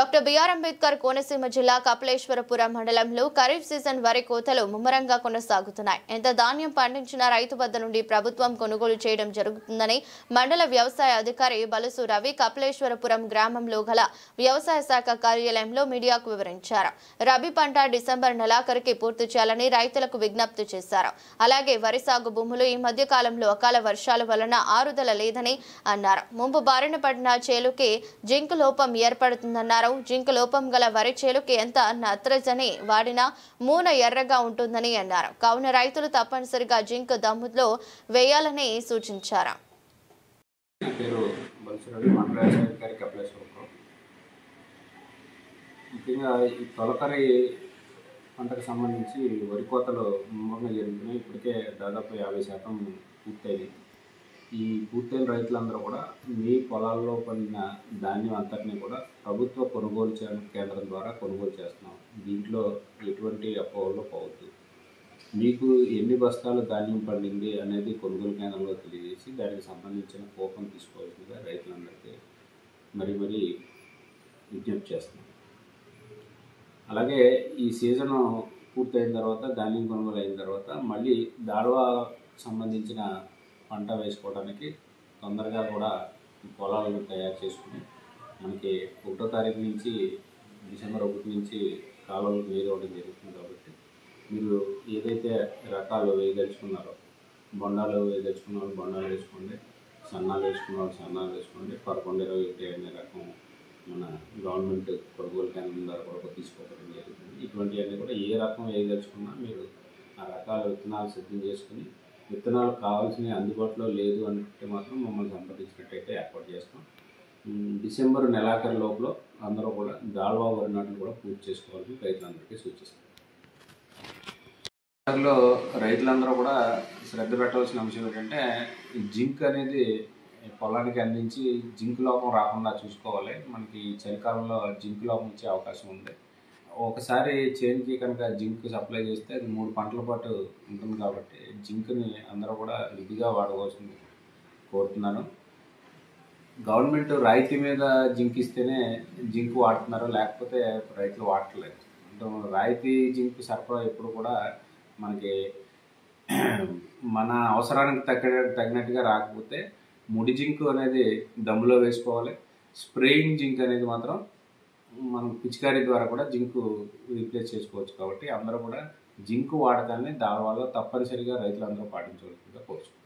Doctor BR Ambedkar Konaseema జిల్లా కపిలేశ్వరపురం మండలంలో kharif season వరి కోతలు ముమ్మరంగా కొనసాగుతున్నాయి. ఎంత ధాన్యం పండించినా రైతు వద్ద నుండి ప్రభుత్వం కొనుగోలు చేయడం జరుగుతుందని మండల వ్యవసాయ అధికారి బలుసు రవి కపిలేశ్వరపురం గ్రామంలో గల వ్యవసాయ శాఖ కార్యాలయంలో మీడియాకు వివరించారు. రబీ పంట డిసెంబర్ నెలాఖరుకి పూర్తి చేయాలని రైతులకు విజ్ఞప్తి చేశారు. అలాగే వరి సాగు భూములు ఈ మధ్య కాలంలో అకాల వర్షాల వలన ఆరుదల లేదని అన్నారు. ముంపు బారిన పడిన చేలుకి జింక్ లోపం ఏర్పడుతుందన్నారు. జింక్ లోపం గల వరి చేలుకి ఎంత నత్రజని వాడినా మూన ఎర్రగా ఉంటుందని అన్నారు. కావున రైతులు తప్పనిసరిగా జింక్ దమ్ములో వేయాలని సూచించారు. తొలకరి పంటకు సంబంధించి వరి కోతలు ముమ్మరంగా జరుగుతున్నాయి. ఇప్పటికే దాదాపు 50% పూర్తయింది. ఈ పూర్తయిన రైతులందరూ కూడా మీ పొలాల్లో పండిన ధాన్యం అంతటినీ కూడా ప్రభుత్వ కొనుగోలు కేంద్రం ద్వారా కొనుగోలు చేస్తున్నాం. దీంట్లో ఎటువంటి అపోహలు పోవద్దు. మీకు ఎన్ని బస్తాలు ధాన్యం పండింది అనేది కొనుగోలు కేంద్రంలో తెలియజేసి దానికి సంబంధించిన కూపన్ తీసుకోవాల్సిందిగా రైతులందరికీ మరీ విజ్ఞప్తి చేస్తున్నాం. అలాగే ఈ సీజను పూర్తయిన తర్వాత ధాన్యం కొనుగోలు అయిన తర్వాత మళ్ళీ దాడవా సంబంధించిన పంట వేసుకోవడానికి తొందరగా కూడా పొలాలను తయారు చేసుకుని మనకి 1వ తారీఖు నుంచి డిసెంబర్ 1 నుంచి కాలువలకు నీరు ఇవ్వడం జరుగుతుంది. కాబట్టి మీరు ఏదైతే రకాలు వేయదలుచుకున్నారో బొండాలు వేయదలుచుకున్నారో బొండాలు వేసుకోండి, సన్నాలు వేసుకున్నారో సన్నాలు వేసుకోండి. 1121 అనే రకం మన గవర్నమెంట్ కొనుగోలు కేంద్రం ద్వారా కూడా తీసుకోవడం జరుగుతుంది. ఇటువంటివన్నీ కూడా ఏ రకం వేయదలుచుకున్నా మీరు ఆ రకాల విత్తనాలు సిద్ధం చేసుకుని విత్తనాలు కావాల్సినవి అందుబాటులో లేదు అంటే మాత్రం మమ్మల్ని సంప్రదించినట్టయితే ఏర్పాటు చేస్తాం. డిసెంబర్ నెలాఖరు లోపల అందరూ కూడా దాల్వా వరి నాట్లు కూడా పూర్తి చేసుకోవాలని రైతులందరికీ సూచిస్తాం. రైతులందరూ కూడా శ్రద్ధ పెట్టవలసిన అంశం ఏంటంటే జింక్ అనేది పొలానికి అందించి జింక్ లోపం రాకుండా చూసుకోవాలి. మనకి చలికాలంలో జింక్ లోపం వచ్చే అవకాశం ఉంది. ఒకసారి చేనుకి కనుక జింక్ సప్లై చేస్తే అది 3 పంటల పాటు ఉంటుంది. కాబట్టి జింక్ని అందరూ కూడా విధిగా వాడుకోవాల్సింది కోరుతున్నాను. గవర్నమెంట్ రాయితీ మీద జింక్ ఇస్తేనే జింక్ వాడుతున్నారు, లేకపోతే రైతులు వాడట్లేదు. రాయితీ జింక్ సరఫరా ఎప్పుడు కూడా మనకి మన అవసరానికి తగినట్టుగా రాకపోతే ముడి జింక్ అనేది దమ్ములో వేసుకోవాలి. స్ప్రేయింగ్ జింక్ అనేది మాత్రం మనం పిచికారీ ద్వారా కూడా జింకు రీప్లేస్ చేసుకోవచ్చు. కాబట్టి అందరూ కూడా జింకు వాడకాన్ని దాల్వాలో తప్పనిసరిగా రైతులందరూ పాటించవలసిందిగా కోరుచున్నాం.